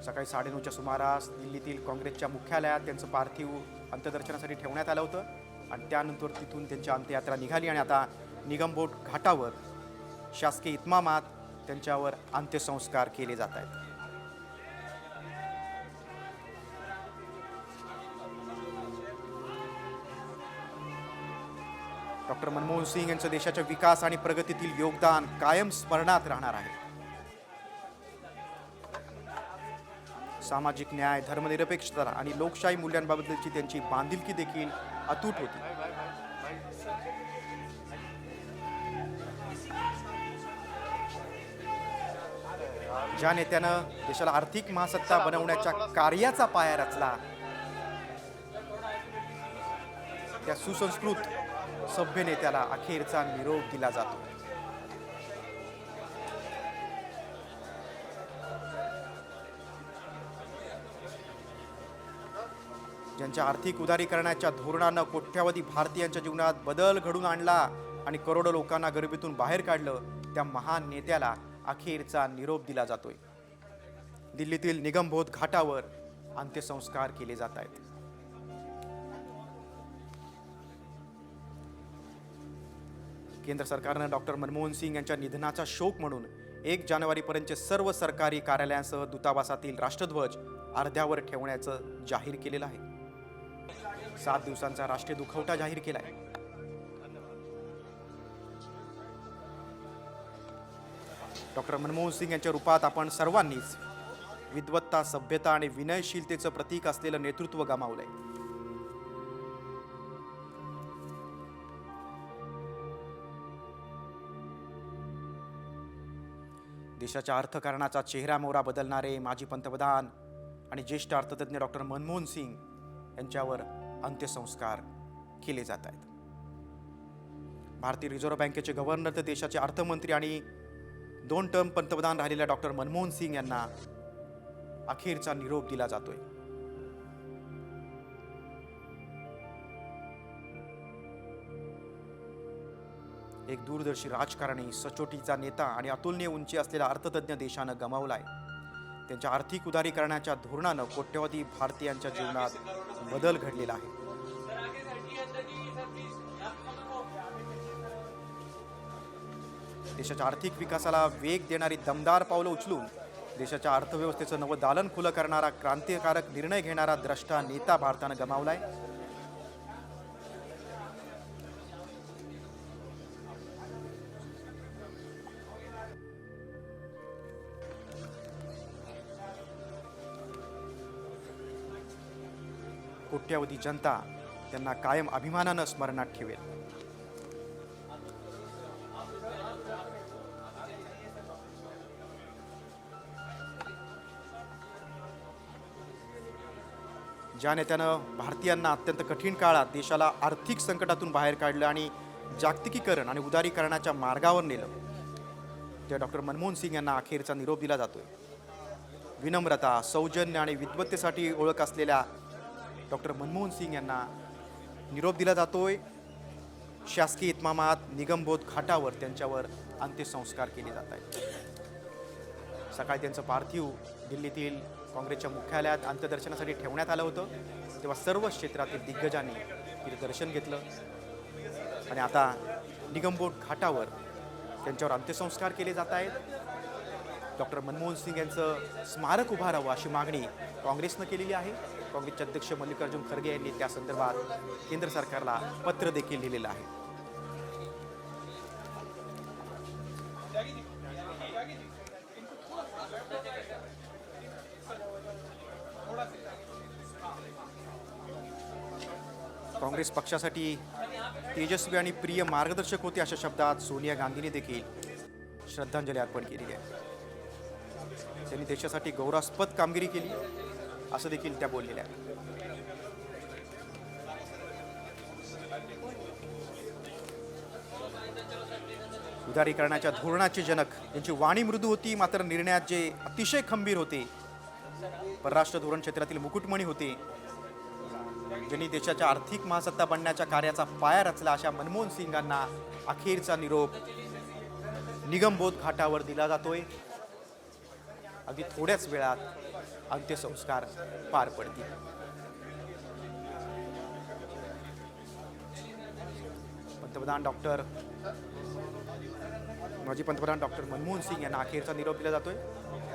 सकाळी 9:30च्या सुमारास दिल्लीतील काँग्रेसच्या मुख्यालयात त्यांचं पार्थिव अंत्यदर्शनासाठी ठेवण्यात आलं होतं आणि त्यानंतर तिथून त्यांची अंत्ययात्रा निघाली आणि आता निगमबोध घाटावर शासकीय इतमामात त्यांच्यावर अंत्यसंस्कार केले जात आहेत. डॉक्टर मनमोहन सिंग यांचं देशाच्या विकास आणि प्रगतीतील योगदान कायम स्मरणात राहणार आहे. सामाजिक न्याय, धर्मनिरपेक्षता आणि लोकशाही मूल्यांबाबतची त्यांची बांधिलकी देखील अतूट होती. ज्या नेत्यानं देशाला आर्थिक महासत्ता बनवण्याच्या कार्याचा पाया रचला, त्या सुसंस्कृत सभ्य नेत्याला अखेरचा निरोप दिला जातो. ज्यांच्या आर्थिक उदारीकरणाच्या धोरणानं कोट्यावधी भारतीयांच्या जीवनात बदल घडून आणला आणि करोडो लोकांना गरिबीतून बाहेर काढलं, त्या महान नेत्याला अखेरचा निरोप दिला जातोय. दिल्लीतील निगमबोध घाटावर अंत्यसंस्कार केले जात आहेत. केंद्र सरकारनं डॉक्टर मनमोहन सिंग यांच्या निधनाचा शोक म्हणून 1 जानेवारीपर्यंतचे सर्व सरकारी कार्यालयांसह दूतावासातील राष्ट्रध्वज अर्ध्यावर ठेवण्याचं जाहीर केलेलं आहे. 7 दिवसांचा राष्ट्रीय दुखवटा जाहीर केलाय. डॉक्टर मनमोहन सिंग यांच्या रूपात आपण सर्वांनीच विद्वत्ता, सभ्यता आणि विनयशीलतेचं प्रतीक असलेलं नेतृत्व गमावलंय. देशाच्या अर्थकारणाचा चेहरामोहरा बदलणारे माजी पंतप्रधान आणि ज्येष्ठ अर्थतज्ञ डॉक्टर मनमोहन सिंग यांच्यावर अंत्यसंस्कार केले जात आहेत. भारतीय रिझर्व्ह बँकेचे गव्हर्नर तर देशाचे अर्थमंत्री आणि 2 टर्म पंतप्रधान राहिलेल्या डॉक्टर मनमोहन सिंग यांना अखेरचा निरोप दिला जातोय. एक दूरदर्शी राजकारणी, सचोटीचा नेता आणि अतुलनीय उंची असलेला अर्थतज्ञ देशानं गमावलाय. त्यांच्या आर्थिक उदारीकरणाच्या धोरणानं कोट्यवधी भारतीयांच्या जीवनात बदल घडलेला आहे. देशाच्या आर्थिक विकासाला वेग देणारी दमदार पावलं उचलून देशाच्या अर्थव्यवस्थेचं नवं दालन खुलं करणारा क्रांतिकारक निर्णय घेणारा द्रष्टा नेता भारतानं गमावलाय. कोट्यावधी जनता त्यांना कायम अभिमानानं स्मरणात ठेवेल. ज्या नेत्यानं भारतीयांना अत्यंत कठीण काळात देशाला आर्थिक संकटातून बाहेर काढलं आणि जागतिकीकरण आणि उदारीकरणाच्या मार्गावर नेलं, त्या डॉक्टर मनमोहन सिंग यांना अखेरचा निरोप दिला जातोय. विनम्रता, सौजन्य आणि विद्वत्तेसाठी ओळख असलेल्या डॉक्टर मनमोहन सिंग यांना निरोप दिला जातोय. शासकीय इतमामात निगमबोध घाटावर त्यांच्यावर अंत्यसंस्कार केले जात आहेत. सकाळी त्यांचं पार्थिव दिल्लीतील काँग्रेसच्या मुख्यालयात अंत्यदर्शनासाठी ठेवण्यात आलं होतं. तेव्हा सर्व क्षेत्रातील दिग्गजांनी तिथे दर्शन घेतलं आणि आता निगमबोध घाटावर त्यांच्यावर अंत्यसंस्कार केले जात आहेत. डॉक्टर मनमोहन सिंग यांचं स्मारक उभारावं अशी मागणी काँग्रेसनं केलेली आहे. काँग्रेसचे अध्यक्ष मल्लिकार्जुन खरगे यांनी त्या संदर्भात केंद्र सरकारला पत्र देखील लिहिलेलं आहे. काँग्रेस पक्षासाठी तेजस्वी आणि प्रिय मार्गदर्शक होते अशा शब्दात सोनिया गांधींनी देखील श्रद्धांजली अर्पण केलेली आहे. त्यांनी देशासाठी गौरवास्पद कामगिरी केली असं देखील त्या बोललेल्या आहेत. उदारीकरणाच्या धोरणाचे जनक, यांची वाणी मृदू होती मात्र निर्णयात जे अतिशय खंबीर होते. परराष्ट्र धोरण क्षेत्रातील मुकुटमणी होते, ज्यांनी देशाच्या आर्थिक महासत्ता बनण्याच्या कार्याचा पाया रचला, अशा मनमोहन सिंगांना अखेरचा निरोप निगमबोध घाटावर दिला जातोय. अगदी थोड्याच वेळात अंत्यसंस्कार पार पडतील. माजी पंतप्रधान डॉक्टर मनमोहन सिंग यांना अखेरचा निरोप दिला जातोय.